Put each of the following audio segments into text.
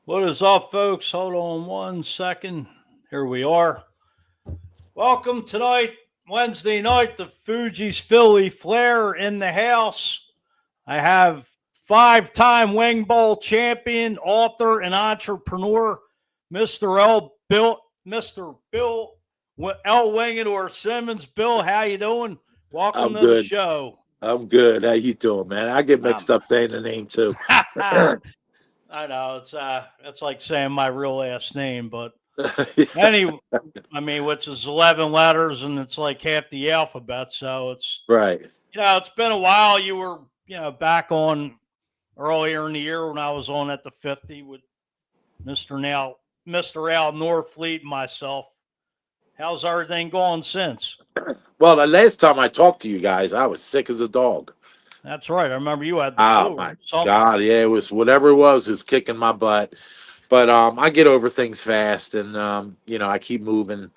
What is up, folks? Hold on 1 second. Here we are. Welcome tonight, Wednesday night, the Fuji's Philly Flair in the house. I have five-time Wing Bowl champion, author, and entrepreneur, Mr. Bill L. Wingador Simmons. Bill, how you doing? Welcome I'm to the good. show. I'm good. How you doing, man? I get mixed Um, up saying the name too. I know it's like saying my real last name, but Any, I mean, which is 11 letters and it's like half the alphabet. So Right. it's been a while. You were, back on earlier in the year when I was on at the 50 with Mr. Now, Mr. Al Norfleet and myself. How's everything going since? Well, the last time I talked to you guys, I was sick as a dog. That's right. I remember you had the Oh flu or my something. God. Yeah, it was whatever it was kicking my butt. But I get over things fast and I keep moving.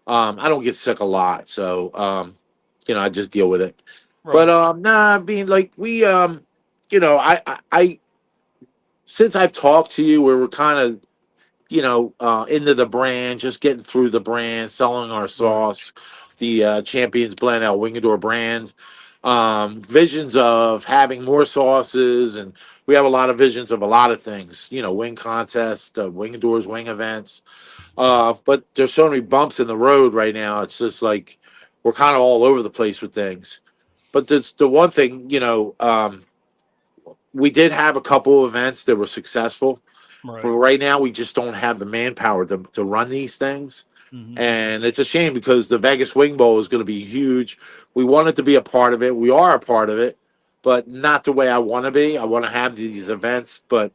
I don't get sick a lot, so I just deal with it. But Right. nah, being like I since I've talked to you, we were kind of into the brand, just getting through the brand, selling our Right. sauce, the Champions Blend out Wingador brand. Visions of having more sauces, and we have a lot of visions of a lot of things. Wing contest, Wingadors, wing events. But there's so many bumps in the road right now. It's just like we're kind of all over the place with things. But the one thing, we did have a couple of events that were successful. For Right. right now, we just don't have the manpower to run these things. Mm-hmm. And it's a shame because the Vegas Wing Bowl is going to be huge. We wanted to be a part of it. We are a part of it, but not the way I want to be. I want to have these events, but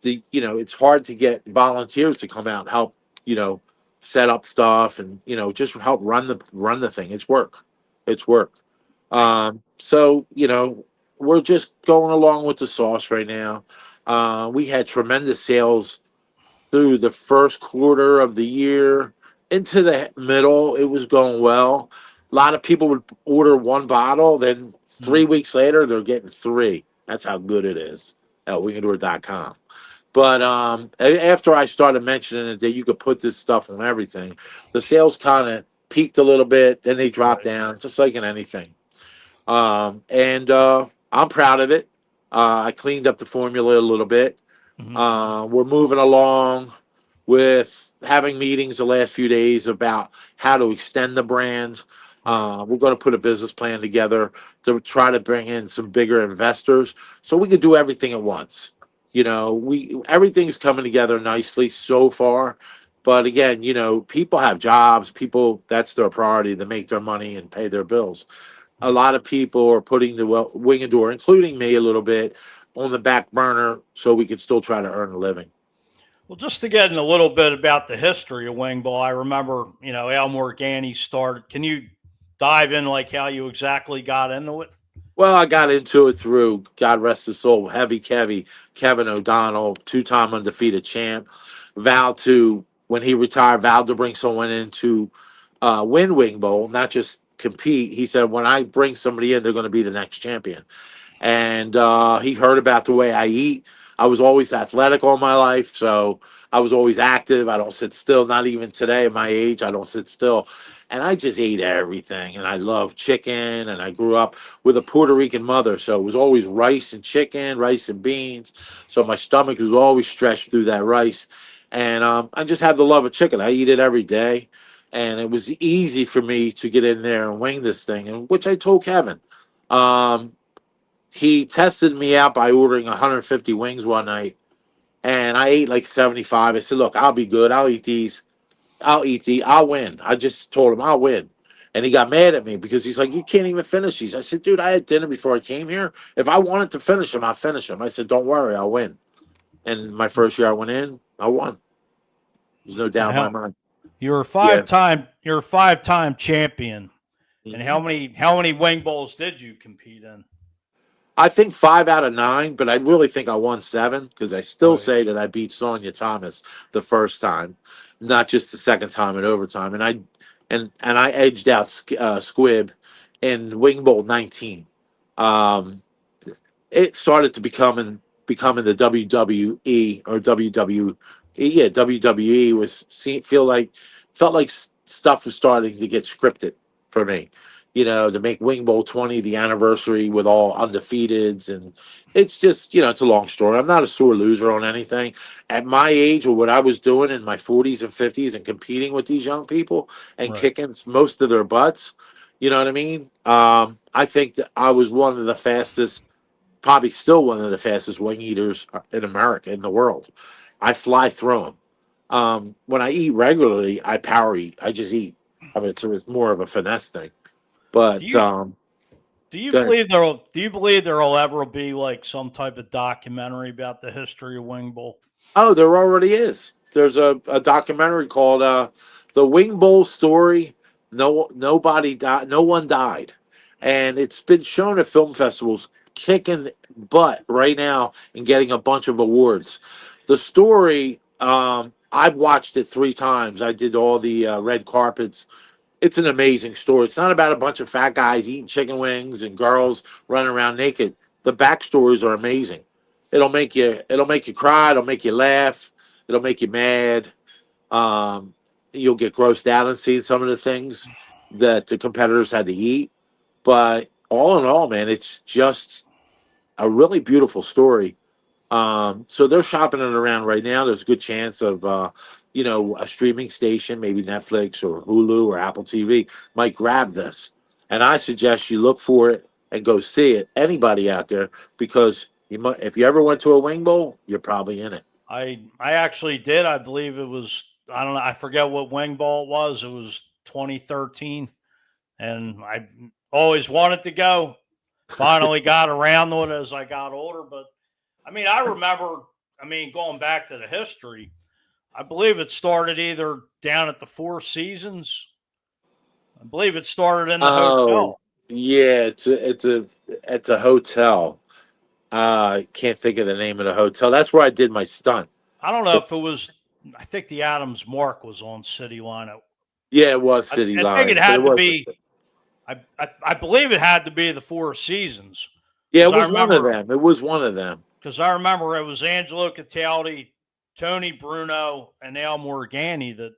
it's hard to get volunteers to come out and help, you know, set up stuff and just help run the thing. It's work. It's work. So we're just going along with the sauce right now. We had tremendous sales through the first quarter of the year into the middle. It was going well. A lot of people would order one bottle, then Mm-hmm. 3 weeks later, they're getting three. That's how good it is at wingador.com. But after I started mentioning it that you could put this stuff on everything, the sales kind of peaked a little bit, then they dropped Right. down, just like in anything. And I'm proud of it. I cleaned up the formula a little bit. Mm-hmm. We're moving along with having meetings the last few days about how to extend the brand. Right. We're going to put a business plan together to try to bring in some bigger investors so we can do everything at once. We everything's coming together nicely so far. But again, people have jobs, people that's their priority to make their money and pay their bills. A lot of people are putting the wing and door, including me a little bit, on the back burner so we can still try to earn a living. Well, just to get in a little bit about the history of wing ball, I remember, Al Morgani started. Can you dive in like how you exactly got into it? Well, I got into it through God rest his soul, Heavy Kevin O'Donnell, two-time undefeated champ, vowed to when he retired, vowed to bring someone in to win Wing Bowl, not just compete. He said, when I bring somebody in, they're going to be the next champion. And he heard about the way I eat. I was always athletic all my life, so I was always active. I don't sit still, not even today at my age. I don't sit still. And I just ate everything. And I love chicken. And I grew up with a Puerto Rican mother, so it was always rice and chicken, rice and beans. So my stomach was always stretched through that rice. And I just have the love of chicken. I eat it every day. And it was easy for me to get in there and wing this thing, and which I told Kevin. Um, he tested me out by ordering 150 wings one night, and I ate like 75. I said, "Look, I'll be good. I'll eat these. I'll eat these. I'll win." I just told him I'll win, and he got mad at me because he's like, "You can't even finish these." I said, "Dude, I had dinner before I came here. If I wanted to finish them, I'll finish them." I said, "Don't worry, I'll win." And my first year I went in, I won. There's no doubt in my Now, mind. you're a Yeah. five-time champion. And Mhm. how many wing bowls did you compete in? I think 5 out of 9, but I really think I won 7 because I still Right. say that I beat Sonia Thomas the first time, not just the second time in overtime. And I edged out Squib in Wing Bowl 19. Um, it started to becoming. becoming the WWE or WWE. Yeah, WWE felt like stuff was starting to get scripted for me. To make Wing Bowl 20 the anniversary with all undefeateds, and it's just it's a long story. I'm not a sore loser on anything. At my age, or what I was doing in my 40s and 50s, and competing with these young people and Right. kicking most of their butts. You know what I mean? I think that I was one of the fastest, probably still one of the fastest wing eaters in America, in the world. I fly through them. When I eat regularly, I power eat. I just eat. I mean, it's more of a finesse thing. Do But you do you go ahead. believe there'll ever be like some type of documentary about the history of Wing Bowl? Oh, there already is. There's a documentary called "The Wing Bowl Story." Nobody died. No one died, and it's been shown at film festivals, kicking butt right now and getting a bunch of awards. The story, I've watched it 3 times. I did all the red carpets. It's an amazing story. It's not about a bunch of fat guys eating chicken wings and girls running around naked. The backstories are amazing. It'll make you cry, it'll make you laugh, it'll make you mad. Um, you'll get grossed out and seeing some of the things that the competitors had to eat. But all in all, man, it's just a really beautiful story. So they're shopping it around right now. There's a good chance of, a streaming station, maybe Netflix or Hulu or Apple TV, might grab this. And I suggest you look for it and go see it. Anybody out there, because if you ever went to a wing bowl, you're probably in it. I actually did. I believe it was, I don't know, I forget what Wing Bowl it was. It was 2013, and I always wanted to go. Finally got around to it as I got older, but I mean, I remember. I mean, going back to the history, I believe it started either down at the Four Seasons. I believe it started in the Oh, hotel. yeah, it's a hotel. I can't think of the name of the hotel. That's where I did my stunt. I don't know if it was. I think the Adams Mark was on City Line. Yeah, it was City I think it Line, but it had to wasn't. be. I believe it had to be the Four Seasons Yeah, because it I was one of remember them. It was one of them. it was Angelo Cataldi, Tony Bruno, and Al Morgani that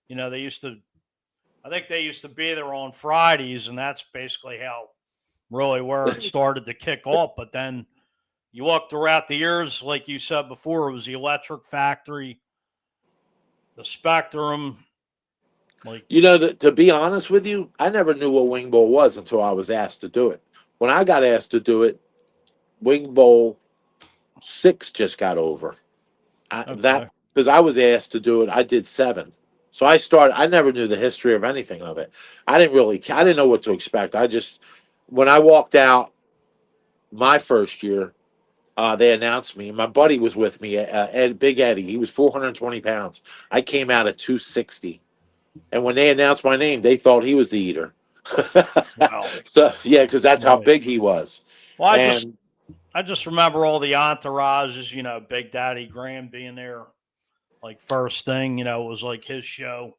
they used to. I think they used to be there on Fridays, and that's basically how really where it started to kick off. But then you look throughout the years, like you said before, it was the Electric Factory, the Spectrum, like To be honest with you, I never knew what Wing Bowl was until I was asked to do it. When I got asked to do it, Wing Bowl 6 just got over. That okay, because I was asked to do it, I did 7. So I never knew the history of anything of it. I didn't know what to expect. When I walked out my first year, they announced me. My buddy was with me, Big Eddie. He was 420 pounds. I came out at 260. And when they announced my name, they thought he was the eater. well, So yeah, because that's how right. big he was. Well, And I just remember all the entourages, Big Daddy Graham being there, like first thing, it was like his show,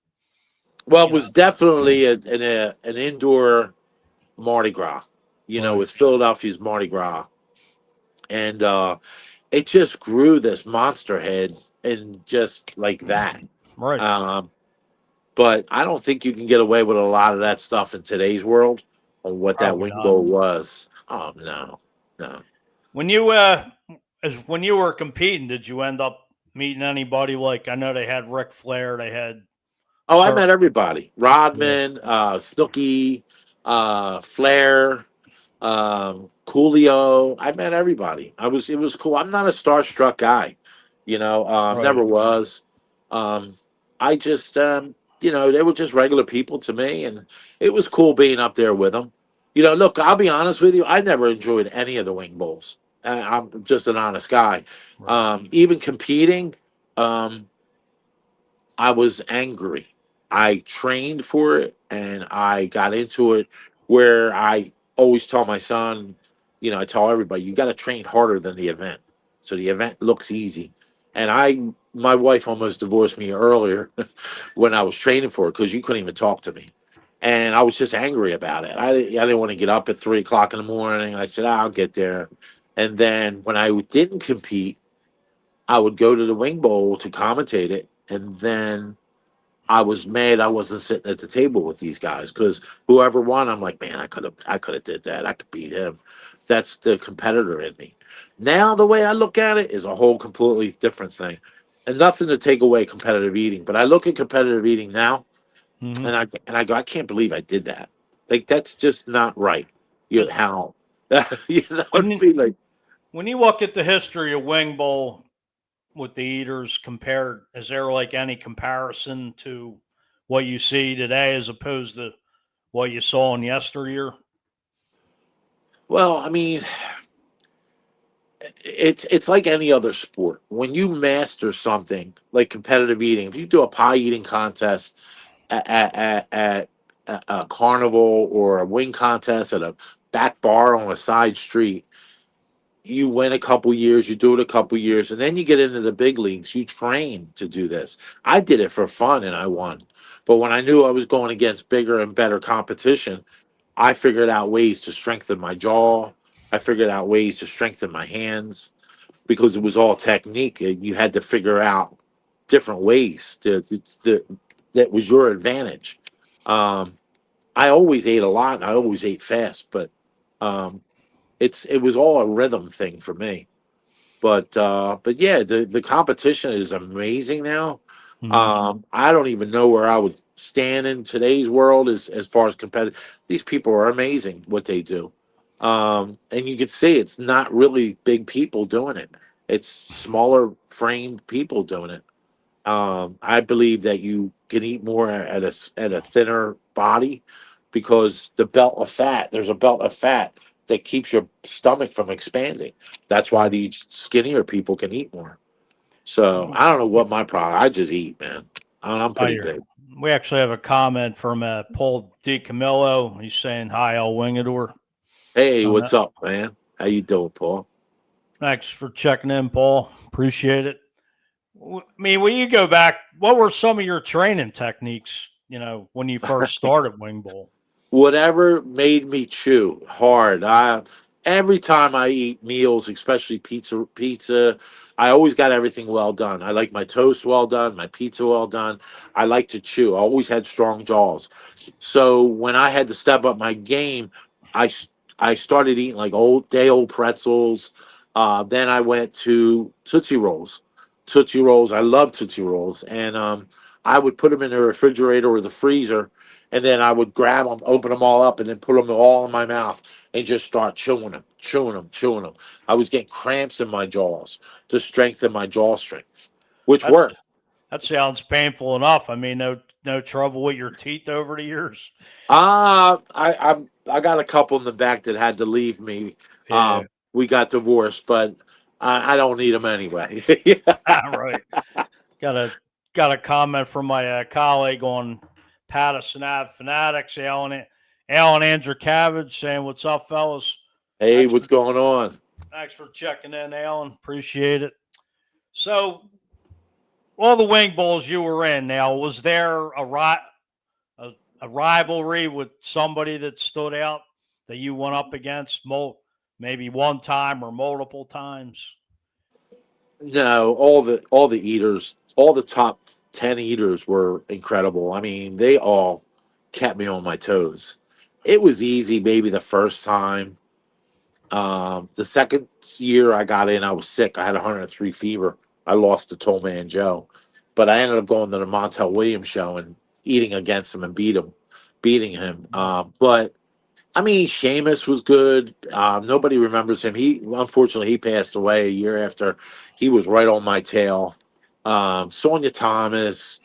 well, it you know, was definitely an indoor Mardi Gras. It right, was Philadelphia's Mardi Gras, and it just grew this monster head, and just like that. right. Um, but I don't think you can get away with a lot of that stuff in today's world on what that Probably wing not. bowl was. Oh no, no. When when you were competing, did you end up meeting anybody? Like I know they had Ric Flair, they had Oh, I certain, met everybody. yeah, Rodman, Snooki, Flair, Coolio. I met everybody. It was cool. I'm not a starstruck guy, right, never was. Um, I just, they were just regular people to me, and it was cool being up there with them. Look, I'll be honest with you. I never enjoyed any of the wing bowls. I'm just an honest guy. right. Even competing, um, I was angry. I trained for it and I got into it where I always tell my son, I tell everybody, you got to train harder than the event. So the event looks easy. And my wife almost divorced me earlier when I was training for it because you couldn't even talk to me. And I was just angry about it. I didn't want to get up at 3 o'clock in the morning. I said, I'll get there. And then when I didn't compete, I would go to the Wing Bowl to commentate it, and then I was mad I wasn't sitting at the table with these guys because whoever won, I'm like, man, I could have did that. I could beat him. That's the competitor in me. Now the way I look at it is a whole completely different thing, and nothing to take away competitive eating. But I look at competitive eating now, Hmm. and I go, I can't believe I did that. Like that's just not right. You But how you know what when I mean? Like when you look at the history of Wing Bowl with the eaters compared, is there like any comparison to what you see today as opposed to what you saw in yesteryear? well, I mean, it's like any other sport. When you master something like competitive eating, if you do a pie eating contest at a carnival or a wing contest at a back bar on a side street, you win a couple years, you do it a couple years, and then you get into the big leagues. You train to do this. I did it for fun and I won. But when I knew I was going against bigger and better competition, I figured out ways to strengthen my jaw. I figured out ways to strengthen my hands because it was all technique. You had to figure out different ways that was your advantage. Um, I always ate a lot and I always ate fast, but um, it was all a rhythm thing for me. But yeah, the competition is amazing now. Hmm. I don't even know where I would stand in today's world as far as competitive. These people are amazing what they do, and you can see it's not really big people doing it. It's smaller framed people doing it. I believe that you can eat more at a thinner body because the belt of fat. There's a belt of fat that keeps your stomach from expanding. That's why these skinnier people can eat more. So I don't know what my problem. I just eat, man. I'm Oh, pretty big. we actually have a comment from Paul DiCamillo. He's saying hi, El Wingador. Hey, On what's that. up, man? How you doing, Paul? Thanks for checking in, Paul. Appreciate it. I mean, when you go back, what were some of your training techniques? When you first started Wing Bowl. Whatever made me chew hard. I every time I eat meals, especially pizza, I always got everything well done. I like my toast well done, my pizza well done. I like to chew. I always had strong jaws. So when I had to step up my game, I started eating like old pretzels. Then I went to Tootsie Rolls. Tootsie Rolls. I love Tootsie Rolls, and I would put them in the refrigerator or the freezer, and then I would grab them, open them all up, and then put them all in my mouth and just start chewing them, chewing them, chewing them. I was getting cramps in my jaws to strengthen my jaw strength, which That's worked. that sounds painful enough. I mean, no trouble with your teeth over the years. I got a couple in the back that had to leave me. Yeah, We got divorced, but I don't need them anyway. right. Got a got a comment from my colleague on Patterson Ave Fanatics, Alan Andrew Cavage, saying, "What's up, fellas? Hey, Thanks what's for going on? thanks for checking in, Alan. Appreciate it." So, all the Wing Bowls you were in, now was there a, a rivalry with somebody that stood out that you went up against, maybe one time or multiple times? No, all the eaters, all the top 10 eaters were incredible. I mean, they all kept me on my toes. It was easy, maybe the first time. The second year I got in, I was sick. I had 103 fever. I lost to Toll Man Joe, but I ended up going to the Montel Williams show and eating against him and beating him. But I mean, Sheamus was good. Nobody remembers him. He unfortunately he passed away a year after. He was right on my tail. Sonia Thomas,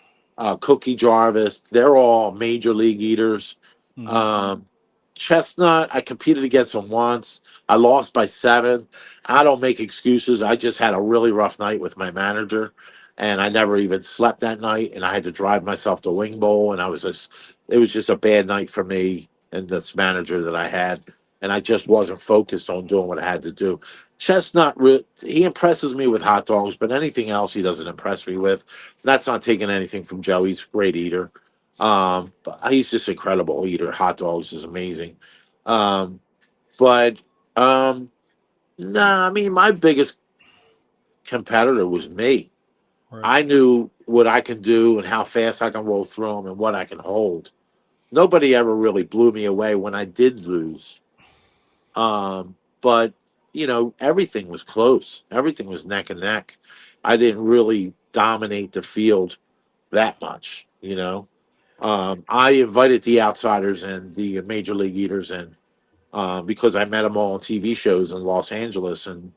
Cookie Jarvis, they're all major league eaters. Mm-hmm. Um, Chestnut, I competed against him once. I lost by 7. I don't make excuses. I just had a really rough night with my manager, and I never even slept that night. And I had to drive myself to Wing Bowl, and it was just a bad night for me and this manager that I had, and I just wasn't focused on doing what I had to do. Chestnut, he impresses me with hot dogs, but anything else he doesn't impress me with. That's not taking anything from Joe. He's a great eater. But he's just incredible eater. Hot dogs is amazing. Um, but um, Nah, I mean, my biggest competitor was me. Right. I knew what I can do and how fast I can roll through them and what I can hold. Nobody ever really blew me away when I did lose. But everything was close. Everything was neck and neck. I didn't really dominate the field that much. I invited the outsiders and the major league eaters in because I met them all on TV shows in Los Angeles, and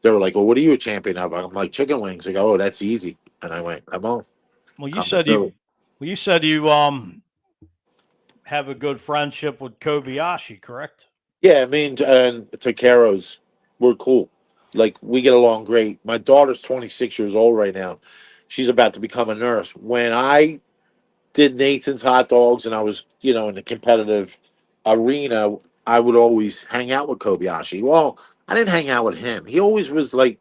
they were like, "Well, what are you a champion of?" I'm like, "Chicken wings." They go, "Oh, that's easy," and I went, "Come on, Well, you come to said you Philly." well, you said you have a good friendship with Kobayashi, correct? Yeah, I mean, and Takeros, we're cool. Like we get along great. My daughter's 26 years old right now. She's about to become a nurse. When I did Nathan's hot dogs and I was, in the competitive arena, I would always hang out with Kobayashi. Well, I didn't hang out with him. He always was like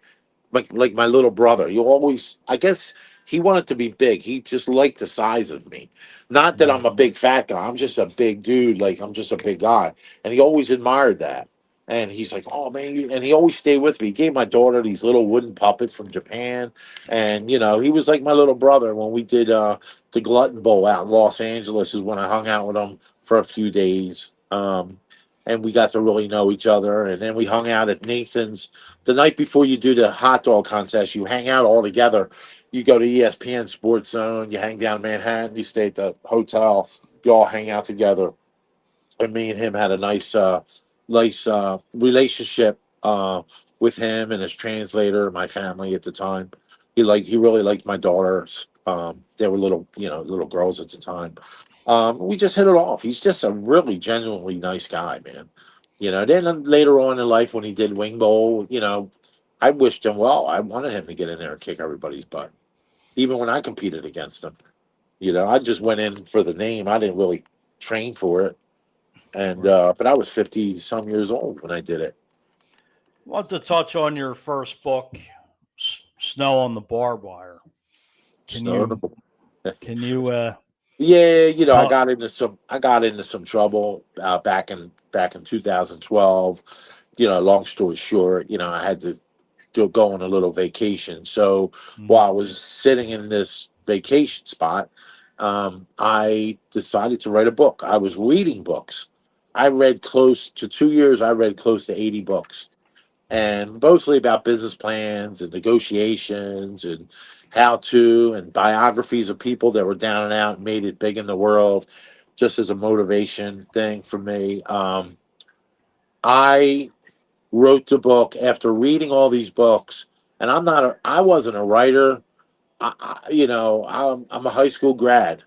my little brother. He always, I guess, he wanted to be big. He just liked the size of me. Not that I'm Right. a big fat guy. I'm just a big dude. Like I'm just a big guy, and he always admired that. And he's like, "Oh man," and he always stayed with me. He gave my daughter these little wooden puppets from Japan, and he was like my little brother. When we did the Glutton Bowl out in Los Angeles, is when I hung out with him for a few days. And we got to really know each other. And then we hung out at Nathan's the night before you do the hot dog contest. You hang out all together. You go to ESPN Sports Zone. You hang down Manhattan. You stay at the hotel. You all hang out together. And me and him had a nice relationship with him and his translator, my family at the time. He really liked my daughters. They were little girls at the time. We just hit it off. He's just a really genuinely nice guy, man. Then later on in life when he did Wing Bowl, I wished him well. I wanted him to get in there and kick everybody's butt. Even when I competed against him. I just went in for the name. I didn't really train for it. And Right. but I was 50 some years old when I did it. I want to touch on your first book, Snow on the Barbed Wire. Can you So can you yeah, talk? I got into some trouble back in 2012. Long story short, I had to go on a little vacation. So Mhm. while I was sitting in this vacation spot, I decided to write a book. I was reading books. I read close to 2 years. I read close to 80 books, and mostly about business plans and negotiations and how to and biographies of people that were down and out and made it big in the world, just as a motivation thing for me. I wrote the book after reading all these books, and I wasn't a writer. I'm a high school grad,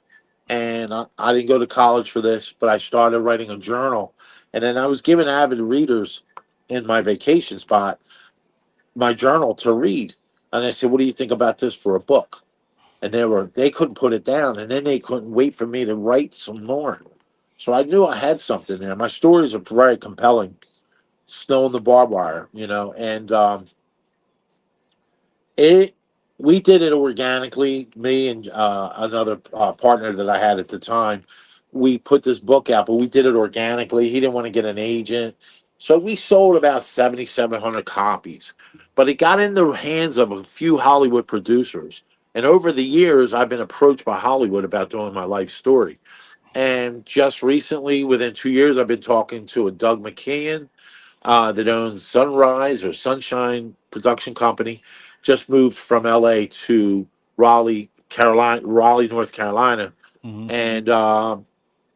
and I didn't go to college for this, but I started writing a journal, and then I was given avid readers in my vacation spot my journal to read. And I said, "What do you think about this for a book?" And they couldn't put it down, and then they couldn't wait for me to write some more. So I knew I had something there. My stories are very compelling. Snow in the barbed wire, and it we did it organically. Me and another partner that I had at the time, we put this book out, but we did it organically. He didn't want to get an agent, so we sold about 7,700 copies. But it got in the hands of a few Hollywood producers, and over the years, I've been approached by Hollywood about doing my life story. And just recently, within 2 years, I've been talking to a Doug McKeon that owns Sunrise or Sunshine Production Company, just moved from LA to Raleigh, North Carolina, Mhm. and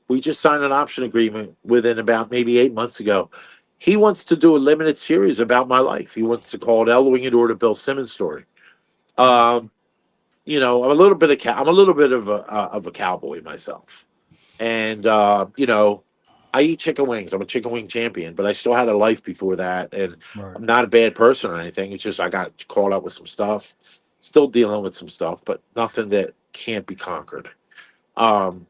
we just signed an option agreement within about maybe 8 months ago. He wants to do a limited series about my life. He wants to call it El Wingador to Bill Simmons story. Wow. Um, I'm a little bit of a cowboy myself, and I eat chicken wings. I'm a chicken wing champion, but I still had a life before that, and Right. I'm not a bad person or anything. It's just I got caught up with some stuff, still dealing with some stuff, but nothing that can't be conquered. Um,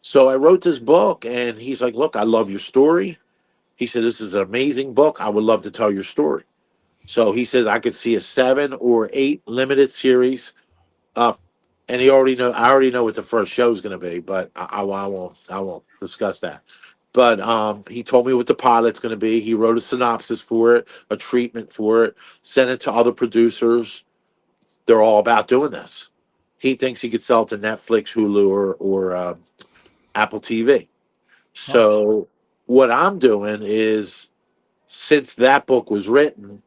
so I wrote this book, and he's like, "Look, I love your story." He said, "This is an amazing book. I would love to tell your story." So he says I could see a 7 or 8 limited series. Uh, and I already know what the first show is going to be, but I won't discuss that. But he told me what the pilot's going to be. He wrote a synopsis for it, a treatment for it, sent it to other producers. They're all about doing this. He thinks he could sell it to Netflix, Hulu, or Apple TV. Nice. So what I'm doing is, since that book was written,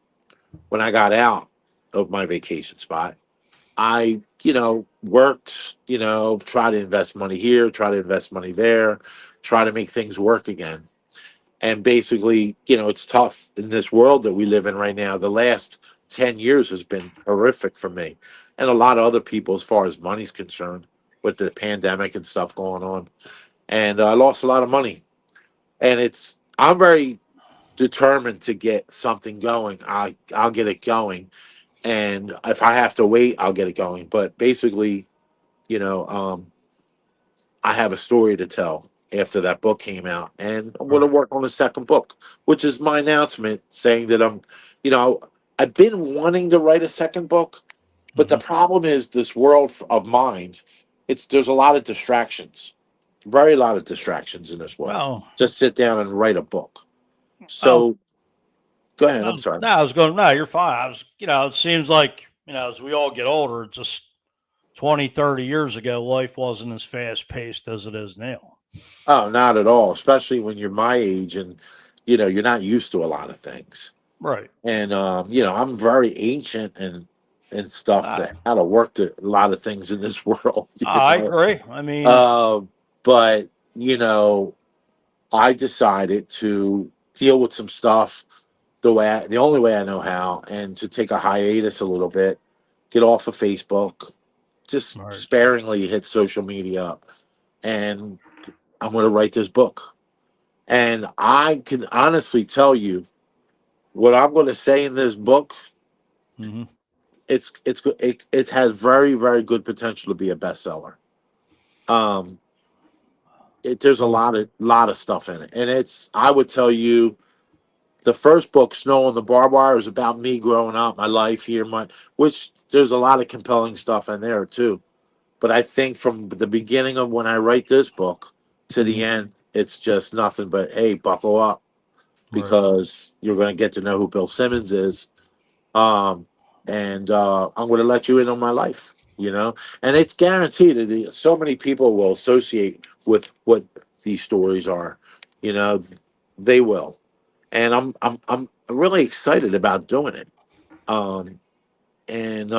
when I got out of my vacation spot, I, worked, try to invest money here, try to invest money there, try to make things work again. And basically, it's tough in this world that we live in right now. The last 10 years has been horrific for me and a lot of other people as far as money's concerned, with the pandemic and stuff going on. And I lost a lot of money. And I'm very determined to get something going. I'll get it going. And if I have to wait, I'll get it going. But basically, you know, um, I have a story to tell after that book came out, and I'm going to Right. work on the second book, which is my announcement saying that you know, I've been wanting to write a second book, but the Hmm. problem is this world of mind. There's a lot of distractions, very lot of distractions in this world. Well, Just sit down and write a book. well, So go ahead. I'm no, sorry. no, I was going, no, you're fine. It seems like, as we all get older, just 20, 30 years ago, life wasn't as fast paced as it is now. Oh, not at all. Especially when you're my age and you're not used to a lot of things. Right. And I'm very ancient and stuff I, to how to work a lot of things in this world. I agree. I mean, Um, but I decided to deal with some stuff the only way I know how, and to take a hiatus a little bit, get off of Facebook, just right. sparingly hit social media, and I'm going to write this book. And I can honestly tell you what I'm going to say in this book. Hmm. It has very, very good potential to be a bestseller. Um, there's a Well, lot of stuff in it, and I would tell you, the first book, Snow on the Barbed Wire, is about me growing up, my life here, which there's a lot of compelling stuff in there too. But I think from the beginning of when I write this book to the hmm, end, it's just nothing but, hey, buckle up, right. because you're going to get to know who Bill Simmons is. Um, and I'm going to let you in on my life, and it's guaranteed that so many people will associate with what these stories are, you know, they will. And I'm really excited about doing it. Um, and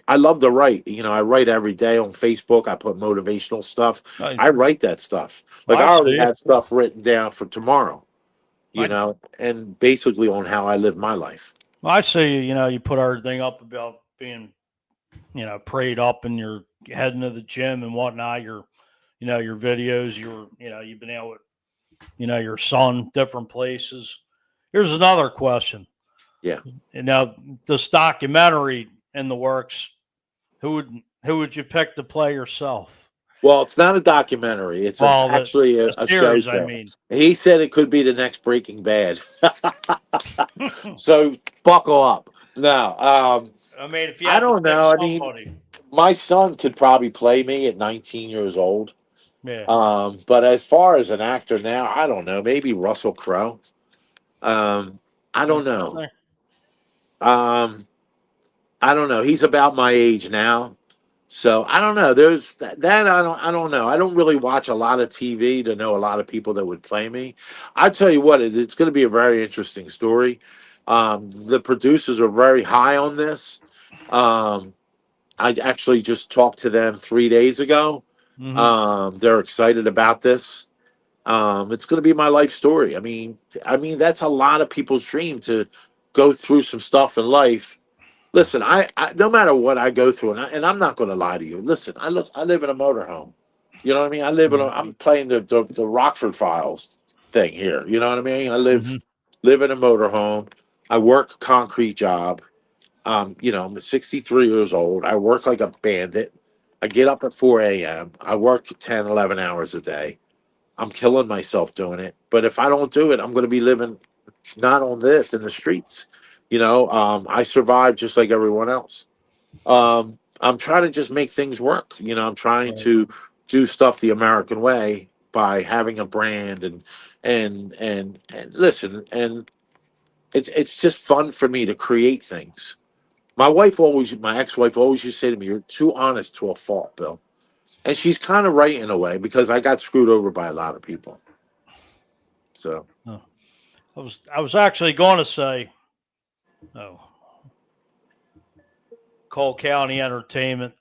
I love to write. I write every day on Facebook. I put motivational stuff. I, I write that stuff. Like, I I already see. have stuff written down for tomorrow, I, and basically on how I live my life. I see. You put everything up about being, prayed up and you're heading to the gym and whatnot. Your videos, you've been out with, your son, different places. Here's another question. Yeah. This documentary in the works, who would who would you pick to play yourself? Well, it's not a documentary. It's Well, actually the a show series, I show. mean. He said it could be the next Breaking Bad. So buckle up. No, I mean, if you I had to don't pick know. I mean, somebody, my son could probably play me at 19 years old. yeah, But as far as an actor now, I don't know. Maybe Russell Crowe. Um, I don't know. interesting. Um, I don't know. He's about my age now. So I don't know. There's that I don't know. I don't really watch a lot of TV to know a lot of people that would play me. I tell you what, it's going to be a very interesting story. The producers are very high on this. Um, I actually just talked to them 3 days ago. Hmm. They're excited about this. It's going to be my life story. I mean that's a lot of people's dream, to go through some stuff in life. Listen, I no matter what I go through, and I'm not going to lie to you. Listen, I live in a motorhome. You know what I mean? Right. I'm playing the Rockford Files thing here. You know what I mean? I live Hmm. live in a motorhome. I work a concrete job. I'm 63 years old. I work like a bandit. I get up at 4 a.m. I work 10, 11 hours a day. I'm killing myself doing it. But if I don't do it, I'm going to be living not on this in the streets. I survive just like everyone else. I'm trying to just make things work. I'm trying Right. to do stuff the American way, by having a brand and listen, and it's just fun for me to create things. My ex-wife always used to say to me, "You're too honest to a fault, Bill." And she's kind of right in a way because I got screwed over by a lot of people. So Oh, I was actually going to say, oh, Cole County Entertainment.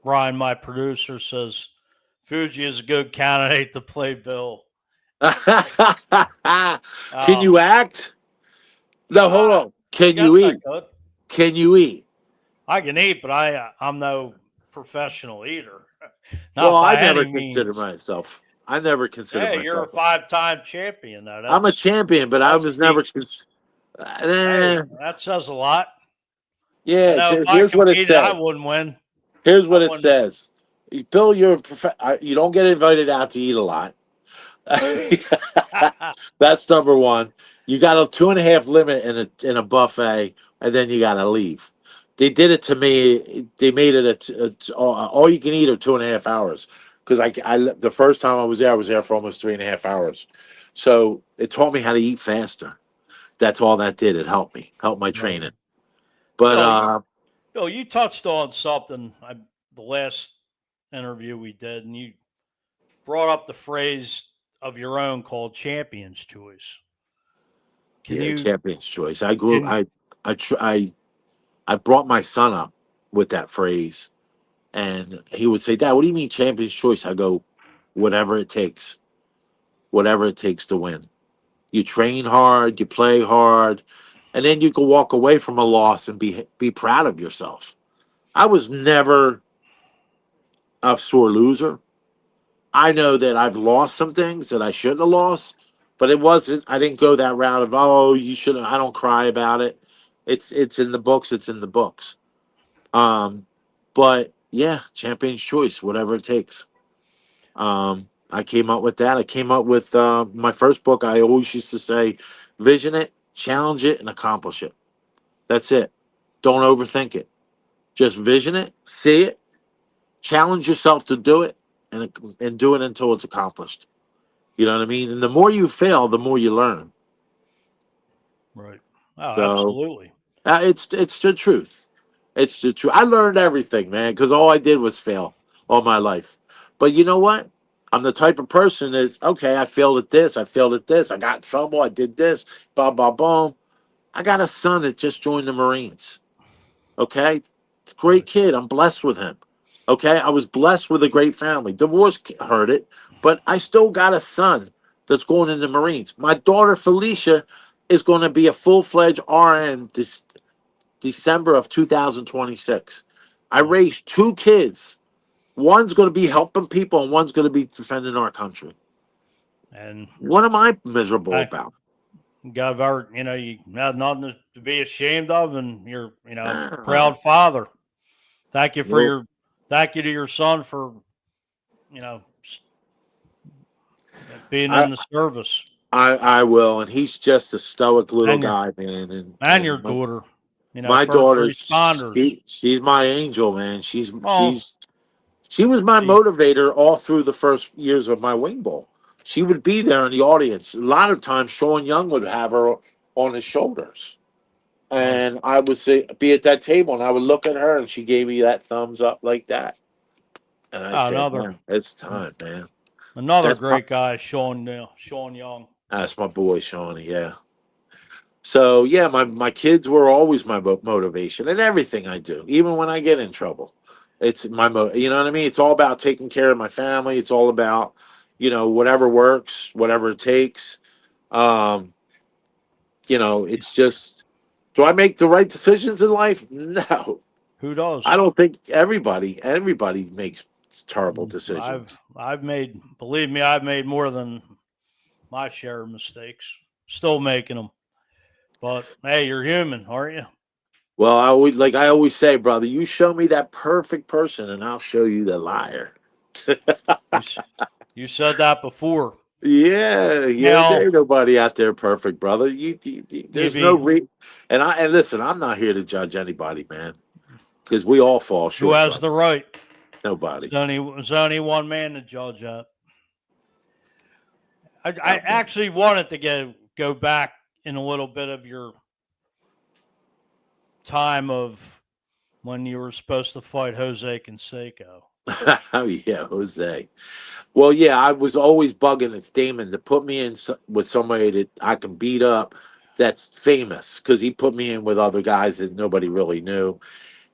Ryan, my producer, says Fuji is a good candidate to play Bill. can Oh, you act? No, hold on. I Can guess you I eat? could. Can you eat? I can eat, but I'm no professional eater. Well, Not I by never any consider means. myself. I never considered Hey, you're a myself. 5-time champion, though. I'm a champion, but I That was never. speaks. Hey, that says a lot. I Yeah, know if I here's what it competed, I says. wouldn't win. Here's what I it wouldn't. says. Bill, you don't get invited out to eat a lot. That's number one. You got a 2.5 limit in a buffet, and then you got to leave. They did it to me. They made it all you can eat of 2.5 hours. Because the first time I was there for almost 3.5 hours. So it taught me how to eat faster. That's all that did. It helped me, helped my Right. training. But Bill, you touched on something the last interview we did, and you brought up the phrase of your own called "Champion's Choice." Can yeah, you champion's choice. I grew. can I tr- I brought my son up with that phrase, and he would say, "Dad, what do you mean champion's choice?" I go, "Whatever it takes, whatever it takes to win. You train hard, you play hard, and then you can walk away from a loss and be proud of yourself." I was never a sore loser. I know that I've lost some things that I shouldn't have lost, but it wasn't. I didn't go that route of, "Oh, you shouldn't." I don't cry about it. It's in the books. It's in the books. Um, but yeah, champion's choice, whatever it takes. I came up with that. I came up with my first book. I always used to say, vision it, challenge it, and accomplish it. That's it. Don't overthink it. Just vision it, see it, challenge yourself to do it, and do it until it's accomplished. You know what I mean? And the more you fail, the more you learn. right? Oh, So absolutely. it's the truth. It's the truth. I learned everything, man, because all I did was fail all my life. But you know what? I'm the type of person that's okay. I failed at this. I failed at this. I got in trouble. I did this. Blah blah blah. I got a son that just joined the Marines. Okay, great Right. kid. I'm blessed with him. Okay, I was blessed with a great family. Divorce hurt it, but I still got a son that's going in the Marines. My daughter Felicia is going to be a full-fledged RN this December of 2026. I Wow. raised two kids. One's going to be helping people, and one's going to be defending our country. And What am I miserable I about? got very, you have nothing to be ashamed of, and you're, Ah, proud father. Thank you for well, your, thank you to your son for, you know, being I, in the service, I will, and he's just a stoic little and your guy, man. and your And daughter, my first daughter's responders. she's my angel, man. Oh, She was my she, motivator all through the first years of my wing bowl. She would be there in the audience. A lot of times, Sean Young would have her on his shoulders, oh, and I would be at that table, and I would look at her, and she gave me that thumbs up like that, and I said, another "Man, it's time, man." another That's great guy, Sean Young. that's my boy, Shawnee. Yeah. So yeah, my kids were always my motivation in everything I do, even when I get in trouble. It's you know what I mean? It's all about taking care of my family. It's all about, whatever works, whatever it takes. Um, it's just, do I make the right decisions in life? No. Who I does? don't think everybody makes terrible I've decisions. I've made, believe me, I've made more than my share of mistakes. Still making them. But hey, you're human, aren't you? Well, I always say, brother, you show me that perfect person and I'll show you the liar. You you said that before. Yeah, yeah, there Now, ain't nobody out there perfect, brother. There's no maybe and listen, I'm not here to judge anybody, man, because we all fall who short, has brother. the right? Nobody. There's only one man to judge that. I actually wanted to go back in a little bit of your time of when you were supposed to fight Jose Canseco. Oh yeah, Jose. Well, yeah, I was always bugging it's Damon to put me in with somebody that I can beat up that's famous because he put me in with other guys that nobody really knew.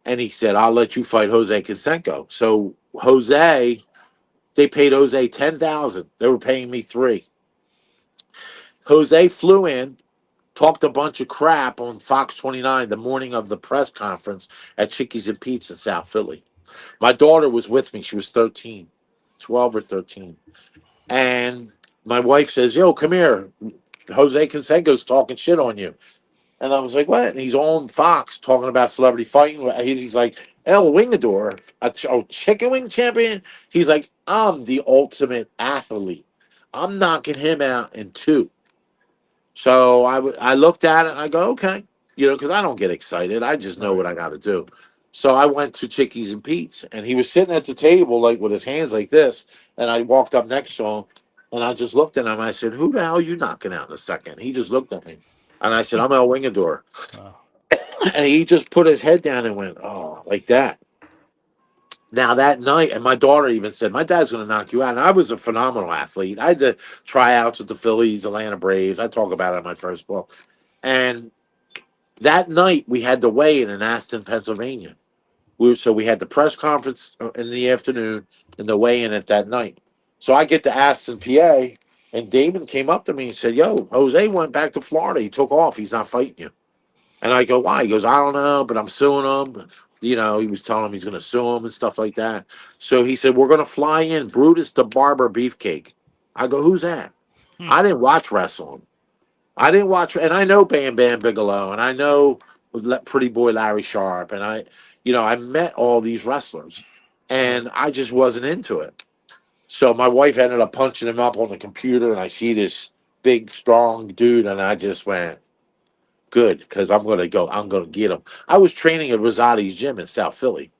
And he said, I'll let you fight Jose Canseco. So Jose, they paid Jose 10,000. They were paying me three. Jose flew in, talked a bunch of crap on Fox 29 the morning of the press conference at Chickies and Pete's in South Philly. My daughter was with me. She was 13, 12 or 13. And my wife says, Yo, come here. Jose Canseco's talking shit on you. And I was like, what? And he's on Fox talking about celebrity fighting. He's like, El Wingador, a chicken wing champion. He's like, I'm the ultimate athlete. I'm knocking him out in two. So I looked at it and I go, okay, because I don't get excited. I just know Right. what I got to do. So I went to Chickies and Pete's and he was sitting at the table like with his hands like this. And I walked up next to him and I just looked at him. I said, who the hell are you knocking out in a second? He just looked at me and I said, I'm El Wingador. Oh, And he just put his head down and went, oh, like that. Now that night, and my daughter even said, my dad's going to knock you out. And I was a phenomenal athlete. I had the tryouts with the Phillies, Atlanta Braves. I talk about it in my first book. And that night, we had the weigh-in in Aston, Pennsylvania. So we had the press conference in the afternoon and the weigh-in at that night. So I get to Aston, PA, and Damon came up to me and said, yo, Jose went back to Florida. He took off. He's not fighting you. And I go, why? He goes, I don't know, but I'm suing him. He was telling him he's going to sue him and stuff like that. So he said, we're going to fly in Brutus the Barber Beefcake. I go, who's that? hmm. I didn't watch wrestling. I didn't watch, and I know Bam Bam Bigelow, and I know Pretty Boy Larry Sharp, and I met all these wrestlers, Right. and I just wasn't into it. So my wife ended up punching him up on the computer, and I see this big, strong dude, and I just went, good, because I'm gonna get him. I was training at Rosati's gym in South Philly.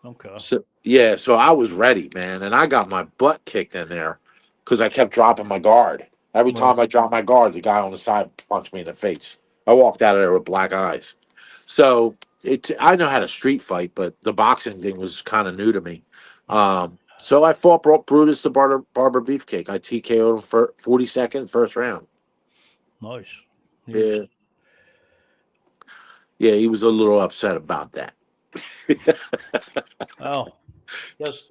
Okay. So yeah, so I was ready, man, and I got my butt kicked in there because I kept dropping my guard. Every Right. time I dropped my guard, the guy on the side punched me in the face. I walked out of there with black eyes. So I know how to street fight, but the boxing thing was kind of new to me. So I fought Brutus the Barber Beefcake. I TKO'd him for 42nd first round. Nice. Huge. Yeah, yeah, he was a little upset about that. Well,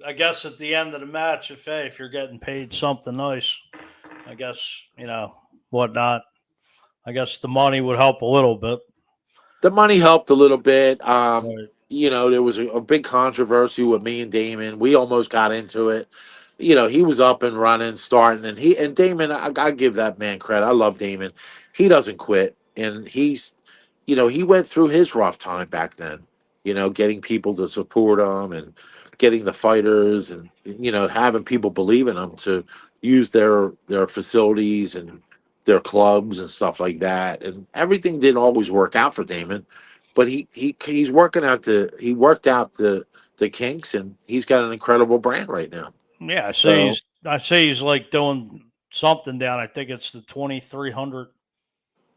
I guess at the end of the match, if you're getting paid something nice, I guess whatnot. I guess the money would help a little bit. The money helped a little bit. Right. There was a big controversy with me and Damon. We almost got into it. He was up and running, starting, and Damon. I give that man credit. I love Damon. He doesn't quit, and he went through his rough time back then. Getting people to support him and getting the fighters, and having people believe in him to use their facilities and their clubs and stuff like that. And everything didn't always work out for Damon, but he's he worked out the kinks, and he's got an incredible brand right now. Yeah, I see. So He's like doing something down. I think it's the 2300. I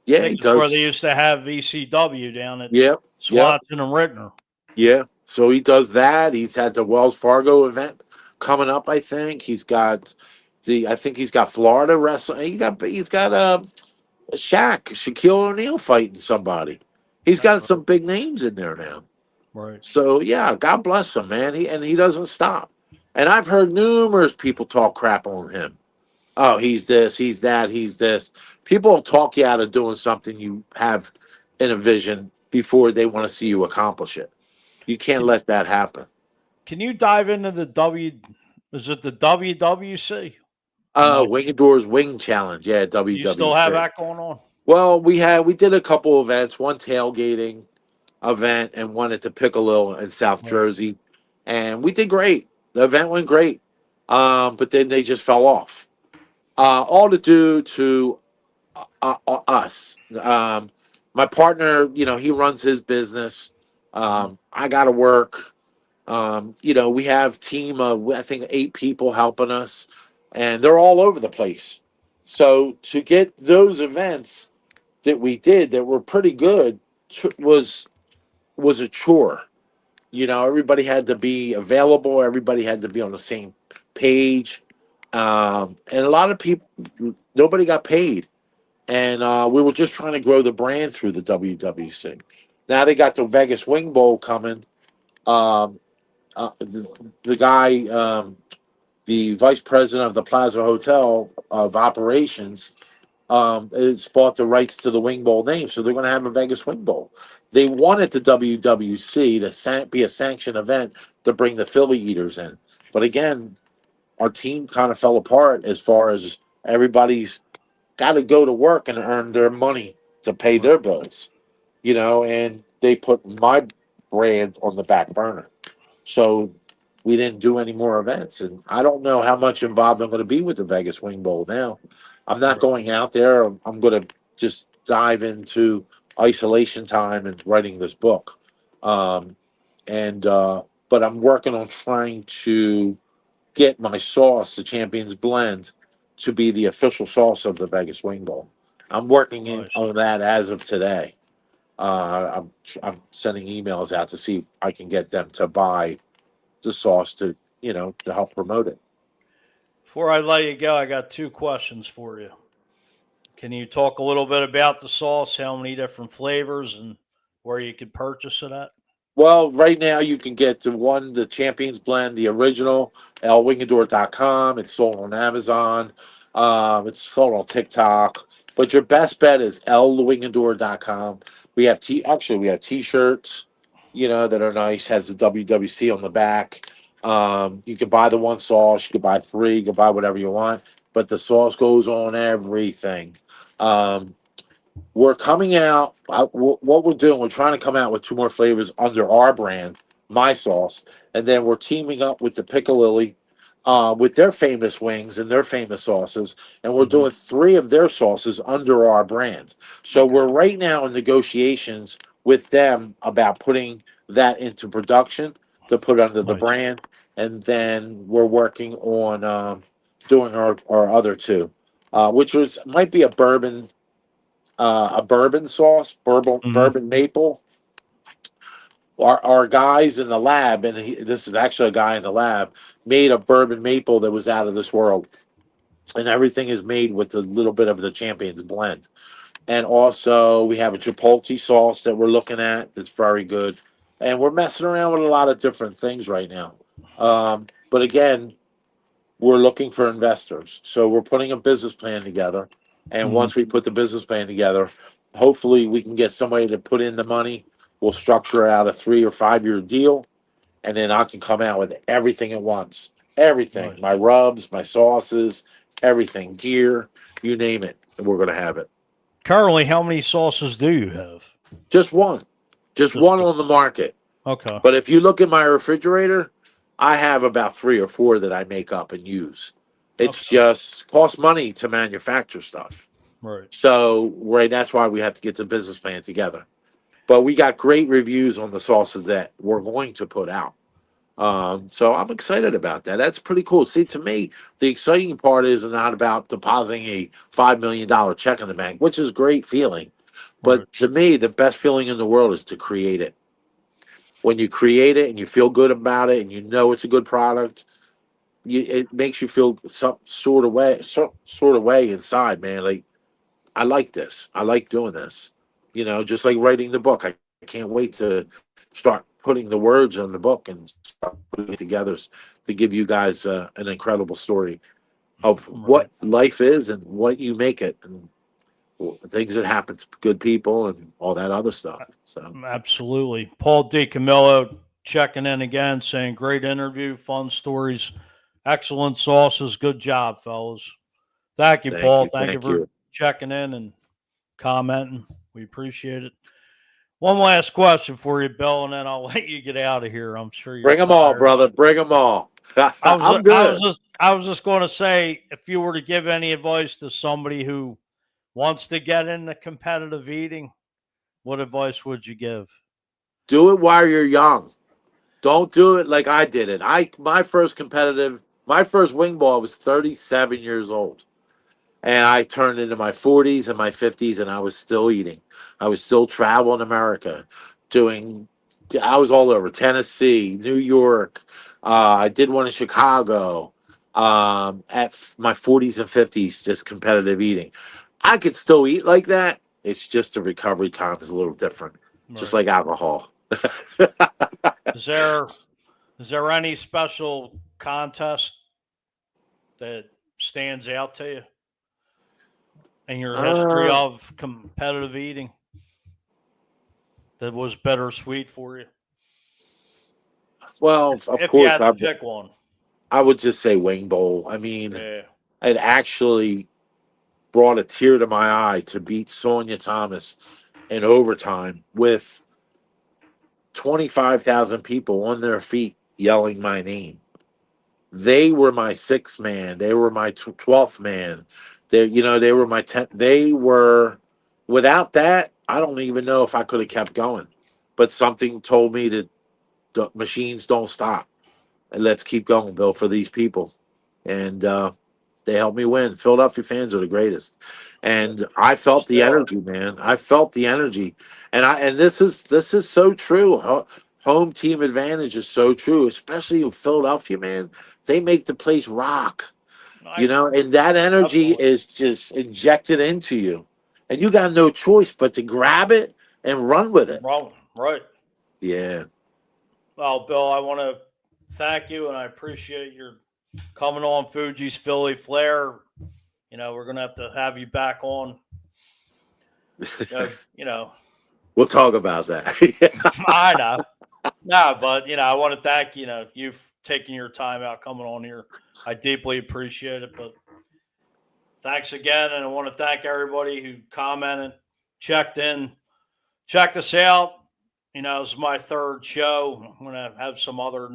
yeah, think he it's where does. they used to have VCW down at Yep, yep, Swanson and Rittner. yeah. So he does that. He's had the Wells Fargo event coming up. I think he's got Florida wrestling. He's got Shaquille O'Neal fighting somebody. He's got some big names in there now. Right. So yeah, God bless him, man. He doesn't stop. And I've heard numerous people talk crap on him. Oh, he's this, he's that, he's this. People will talk you out of doing something you have in a vision before they want to see you accomplish it. You can't Can let that happen. Can you dive into the W? Is it the WWC? Am I? Wingador's Wing Challenge, yeah, You still have WWC. that going on? Well, we did a couple events, one tailgating event and one at the Piccolo in South Right. Jersey, and we did great. The event went great, but then they just fell off. All to do to us. My partner, he runs his business. I got to work. We have team of I think 8 people helping us, and they're all over the place. So to get those events that we did that were pretty good was a chore. You know, everybody had to be available. Everybody had to be on the same page, and a lot of people, nobody got paid, and we were just trying to grow the brand through the WWC. Now they got the Vegas Wing Bowl coming. Um, the guy, the vice president of the Plaza Hotel of operations, is bought the rights to the Wing Bowl name, so they're going to have a Vegas Wing Bowl. They wanted the WWC to be a sanctioned event to bring the Philly eaters in, but again, our team kind of fell apart as far as everybody's got to go to work and earn their money to pay Right. their bills, you know, and they put my brand on the back burner. So we didn't do any more events. And I don't know how much involved I'm going to be with the Vegas Wing Bowl now. I'm not Right. going out there. I'm going to just dive into isolation time and writing this book. Um, but I'm working on trying to get my sauce, the Champions Blend, to be the official sauce of the Vegas Wing Bowl. I'm working Nice. on that as of today. I'm sending emails out to see if I can get them to buy the sauce to to help promote it. Before I let you go, I got two questions for you. Can you talk a little bit about the sauce, how many different flavors, and where you could purchase it at? Well, right now you can get the Champions Blend, the original, Wingador.com. It's sold on Amazon. It's sold on TikTok. But your best bet is lwingador.com. We have t-shirts, that are nice, has the WWC on the back. You can buy the one sauce, you can buy three, you can buy whatever you want, but the sauce goes on everything. Um, we're coming out. What we're doing, we're trying to come out with two more flavors under our brand, my sauce, and then we're teaming up with the Piccalilli, with their famous wings and their famous sauces, and we're Hmm. doing three of their sauces under our brand. So Okay. we're right now in negotiations with them about putting that into production to put under the Nice. brand, and then we're working on doing our other two, which might be a bourbon sauce, Hmm. bourbon maple. Our guys in the lab, and this is actually a guy in the lab, made a bourbon maple that was out of this world, and everything is made with a little bit of the Champions Blend. And also, we have a chipotle sauce that we're looking at that's very good, and we're messing around with a lot of different things right now. But again, we're looking for investors. So we're putting a business plan together. And Hmm. once we put the business plan together, hopefully we can get somebody to put in the money. We'll structure out a 3 or 5 year deal. And then I can come out with everything at once. Everything. Nice. My rubs, my sauces, everything, gear, you name it. And we're going to have it. Currently, how many sauces do you have? Just one. Just Just one on the market. okay. But if you look at my refrigerator, I have about 3 or 4 that I make up and use. It's Okay. just costs money to manufacture stuff. Right. So right, that's why we have to get the business plan together. But we got great reviews on the sauces that we're going to put out. So I'm excited about that. That's pretty cool. See, to me, the exciting part is not about depositing a $5 million check in the bank, which is a great feeling. Right. But to me, the best feeling in the world is to create it. When you create it and you feel good about it and you know it's a good product, it makes you feel some sort of way inside, man. Like, I like this. I like doing this. Just like writing the book. I can't wait to start putting the words on the book and start putting it together to give you guys an incredible story of Right. what life is and what you make it, and things that happen to good people and all that other stuff. So Absolutely. Paul DiCamillo checking in again, saying great interview, fun stories, excellent sauces. Good job, fellas. Thank you, thank Paul. you, Thank you thank for you. checking in and commenting. We appreciate it. One last question for you, Bill, and then I'll let you get out of here. I'm sure you're Bring them all, tired. brother. Bring them all. I was I'm I was good. just I was just going to say, if you were to give any advice to somebody who wants to get into competitive eating, what advice would you give? Do it while you're young. Don't do it like I did it. My first wing ball, I was 37 years old. And I turned into my 40s and my 50s, and I was still eating. I was still traveling America, doing. I was all over Tennessee, New York. I did one in Chicago. My 40s and 50s, just competitive eating. I could still eat like that. It's just the recovery time is a little different, just Right. like alcohol. Is there any special contest that stands out to you in your history Uh, of competitive eating that was bittersweet for you? well, of If you course, had to pick one. I would just say Wing Bowl. I mean, Yeah. it actually brought a tear to my eye to beat Sonia Thomas in overtime with 25,000 people on their feet yelling my name. They were my sixth man. They were my 12th man. They were my 10th. They were, without that, I don't even know if I could have kept going. But something told me that the machines don't stop. And let's keep going, Bill, for these people. And they helped me win. Philadelphia fans are the greatest. And I felt the Still are. energy, man. I felt the energy. And this is so true. Home team advantage is so true, especially in Philadelphia, man. They make the place rock. I And that energy definitely is just injected into you. And you got no choice but to grab it and run with it. wrong. Right. Yeah. Well, Bill, I want to thank you and I appreciate your coming on Fuji's Philly Flair. We're gonna have you back on. You know, We'll talk about that. I know. No, but I want to thank you've taken your time out coming on here. I deeply appreciate it. But thanks again, and I want to thank everybody who commented, checked in, check us out. This is my third show. I'm gonna have some other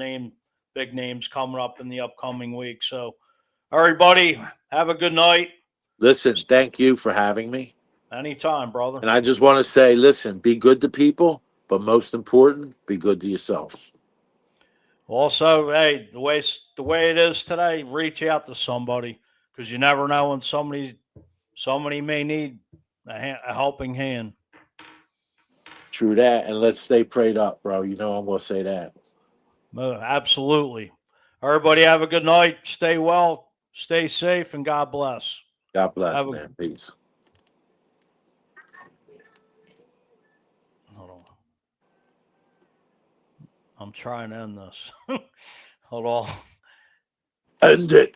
big names coming up in the upcoming week. So, everybody, have a good night. Listen, thank you for having me. Anytime, brother. And I just want to say, listen, be good to people, but most important, be good to yourself. Also, hey, the way it is today, reach out to somebody because you never know when somebody may need a helping hand. True that. And let's stay prayed up, bro. You know I'm going to say that. Absolutely. Everybody have a good night. Stay well, stay safe, and God bless. God bless, Have a man. Peace. hold on. I'm trying to end this. Hold on. End it.